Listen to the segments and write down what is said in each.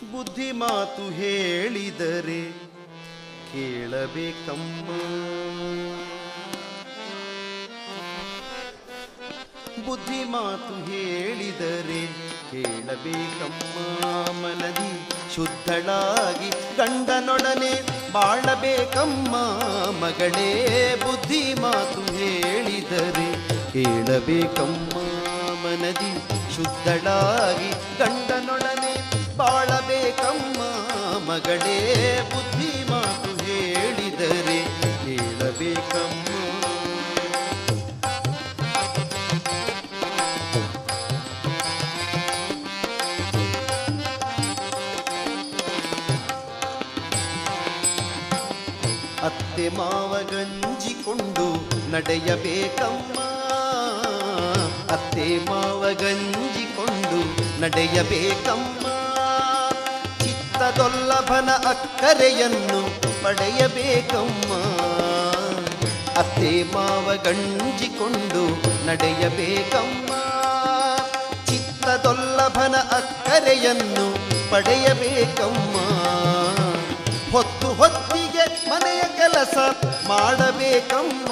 ಬುದ್ಧಿ ಮಾತು ಹೇಳಿದರೆ ಕೇಳಬೇಕಮ್ಮ. ಬುದ್ಧಿ ಮಾತು ಹೇಳಿದರೆ ಕೇಳಬೇಕಮ್ಮ. ಮನದಿ ಶುದ್ಧಳಾಗಿ ಗಂಡನೊಡನೆ ಬಾಳಬೇಕಮ್ಮ ಮಗಳೇ. ಬುದ್ಧಿ ಮಾತು ಹೇಳಿದರೆ ಕೇಳಬೇಕಮ್ಮ. ಮನದಿ ಶುದ್ಧಳಾಗಿ ಗಂಡನೊಡನೆ ಬಾಳಬೇಕಮ್ಮ ಮಗಳೇ. ಬುದ್ಧಿ ಮಾತು ಹೇಳಿದರೆ ಕೇಳಬೇಕಮ್ಮ. ಅತ್ತೆ ಮಾವ ಗಂಜಿಕೊಂಡು ನಡೆಯಬೇಕಮ್ಮ. ಅತ್ತೆ ಮಾವ ಗಂಜಿಕೊಂಡು ನಡೆಯಬೇಕಮ್ಮ. ಚಿತ್ತದೊಲ್ಲಭನ ಅಕ್ಕರೆಯನ್ನು ಪಡೆಯಬೇಕಮ್ಮ. ಅತ್ತೆ ಮಾವ ಗಂಜಿಕೊಂಡು ನಡೆಯಬೇಕಮ್ಮ. ಚಿತ್ತದೊಲ್ಲಭನ ಅಕ್ಕರೆಯನ್ನು ಪಡೆಯಬೇಕಮ್ಮ. ಹೊತ್ತು ಹೊತ್ತಿಗೆ ಮನೆಯ ಕೆಲಸ ಮಾಡಬೇಕಮ್ಮ.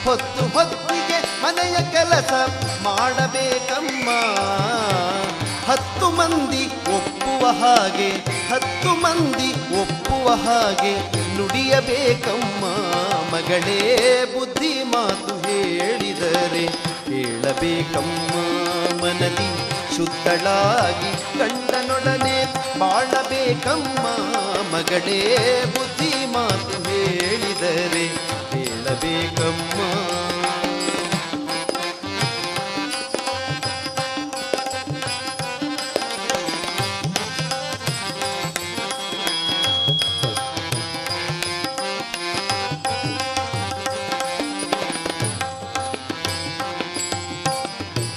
ಹೊತ್ತು ಹೊತ್ತಿಗೆ ಮನೆಯ ಕೆಲಸ ಮಾಡಬೇಕಮ್ಮ. 10 ಮಂದಿ ಒಪ್ಪುವ ಹಾಗೆ 10 ಮಂದಿ ಒಪ್ಪುವ ಹಾಗೆ ನುಡಿಯಬೇಕಮ್ಮ ಮಗಳೇ. ಬುದ್ಧಿ ಮಾತು ಹೇಳಿದರೆ ಕೇಳಬೇಕಮ್ಮ. ಮನದಿ ಶುದ್ಧಳಾಗಿ ಗಂಡನೊಡನೆ ಬಾಳಬೇಕಮ್ಮ ಮಗಳೇ. ಬುದ್ಧಿ ಮಾತು ಹೇಳಿದರೆ ಕೇಳಬೇಕಮ್ಮ.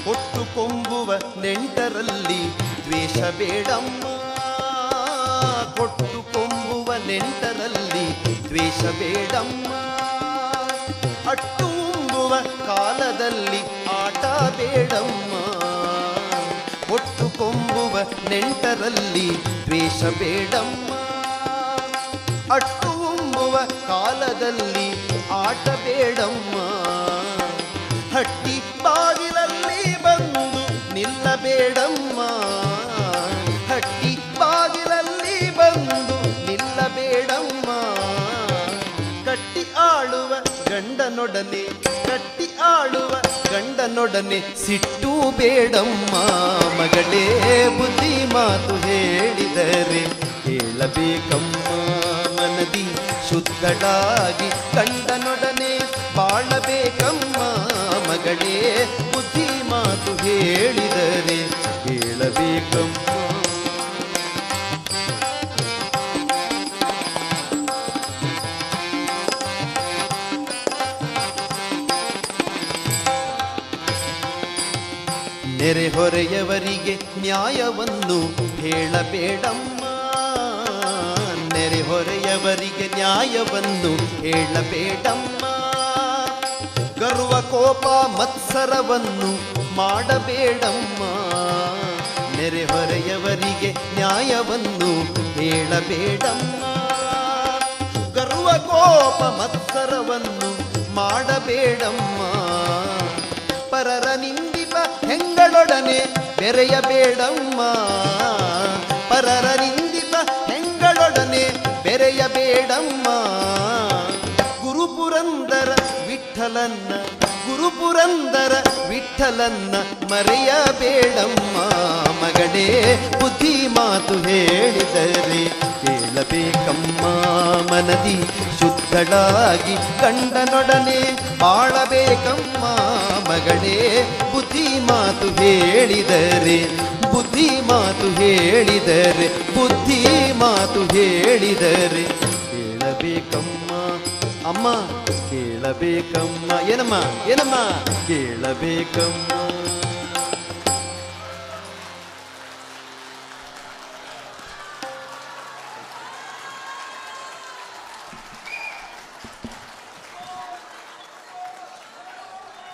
ಕೊಟ್ಟು ಕೊಂಬುವ ನೆಂಟರಲ್ಲಿ ದ್ವೇಷ ಬೇಡಮ್ಮ. ಕೊಟ್ಟು ಕೊಂಬುವ ನೆಂಟರಲ್ಲಿ ದ್ವೇಷ ಬೇಡಮ್ಮ. ಅಟ್ಟು ಉಂಬುವ ಕಾಲದಲ್ಲಿ ಆಟ ಬೇಡಮ್ಮ. ಕೊಟ್ಟು ಕೊಂಬುವ ನೆಂಟರಲ್ಲಿ ದ್ವೇಷ ಬೇಡಮ್ಮ. ಅಟ್ಟು ಉಂಬುವ ಕಾಲದಲ್ಲಿ ಆಟ ಬೇಡಮ್ಮ. ಹಟ್ಟಿ ಬಾಗಿಲಲ್ಲಿ ಬಂದು ನಿಲ್ಲಬೇಡಮ್ಮ. ಹಟ್ಟಿ ಬಾಗಿಲಲ್ಲಿ ಬಂದು ನಿಲ್ಲಬೇಡಮ್ಮ. ಕಟ್ಟಿ ಆಳುವ ಗಂಡನೊಡನೆ ಕಟ್ಟಿ ಆಳುವ ಗಂಡನೊಡನೆ ಸಿಟ್ಟು ಬೇಡಮ್ಮ ಮಗಳೇ. ಬುದ್ಧಿ ಮಾತು ಹೇಳಿದರೆ ಕೇಳಬೇಕಮ್ಮ. ಮನದಿ ಶುದ್ಧಳಾಗಿ ಗಂಡನೊಡನೆ ಬಾಳಬೇಕಮ್ಮ ಮಗಳೇ. ಬುದ್ಧಿ ಮಾತು ಹೇಳಿದರೆ ಕೇಳಬೇಕಮ್ಮ. ನೆರೆಹೊರೆಯವರಿಗೆ ನ್ಯಾಯವನ್ನು ಹೇಳಬೇಡಮ್ಮ. ನೆರೆಹೊರೆಯವರಿಗೆ ನ್ಯಾಯವನ್ನು ಹೇಳಬೇಡಮ್ಮ. ಗರ್ವ ಕೋಪ ಮತ್ಸರವನ್ನು ಮಾಡಬೇಡಮ್ಮ. ನೆರೆಹೊರೆಯವರಿಗೆ ನ್ಯಾಯವನ್ನು ಹೇಳಬೇಡಮ್ಮ. ಗರ್ವ ಕೋಪ ಮತ್ಸರವನ್ನು ಮಾಡಬೇಡಮ್ಮ. ಪರರ ನಿಂದಿಪ ಹೆಂಗಳೊಡನೆ ಬೆರೆಯಬೇಡಮ್ಮ. ಪರರ ನಿಂದಿಪ ಹೆಂಗಳೊಡನೆ ಬೆರೆಯಬೇಡಮ್ಮ. ಗುರುಪುರಂದರ ವಿಠಲನ್ನ ಗುರುಪುರಂದರ ವಿಠಲನ್ನ ಮರೆಯಬೇಡಮ್ಮ ಮಗಳೇ. ಬುದ್ಧಿ ಮಾತು ಹೇಳಿದರೆ ಕೇಳಬೇಕಮ್ಮ. ಮನದಿ ಶುದ್ಧಳಾಗಿ ಗಂಡನೊಡನೆ ಬಾಳಬೇಕಮ್ಮ ಮಗಳೇ. ಬುದ್ಧಿ ಮಾತು ಹೇಳಿದರೆ ಬುದ್ಧಿ ಮಾತು ಹೇಳಿದರೆ ಬುದ್ಧಿ ಮಾತು ಹೇಳಿದರೆ ಕೇಳಬೇಕಮ್ಮ. ಅಮ್ಮ ಕೇಳಬೇಕಮ್ಮ. ಏನಮ್ಮ ಏನಮ್ಮ ಕೇಳಬೇಕಮ್ಮ.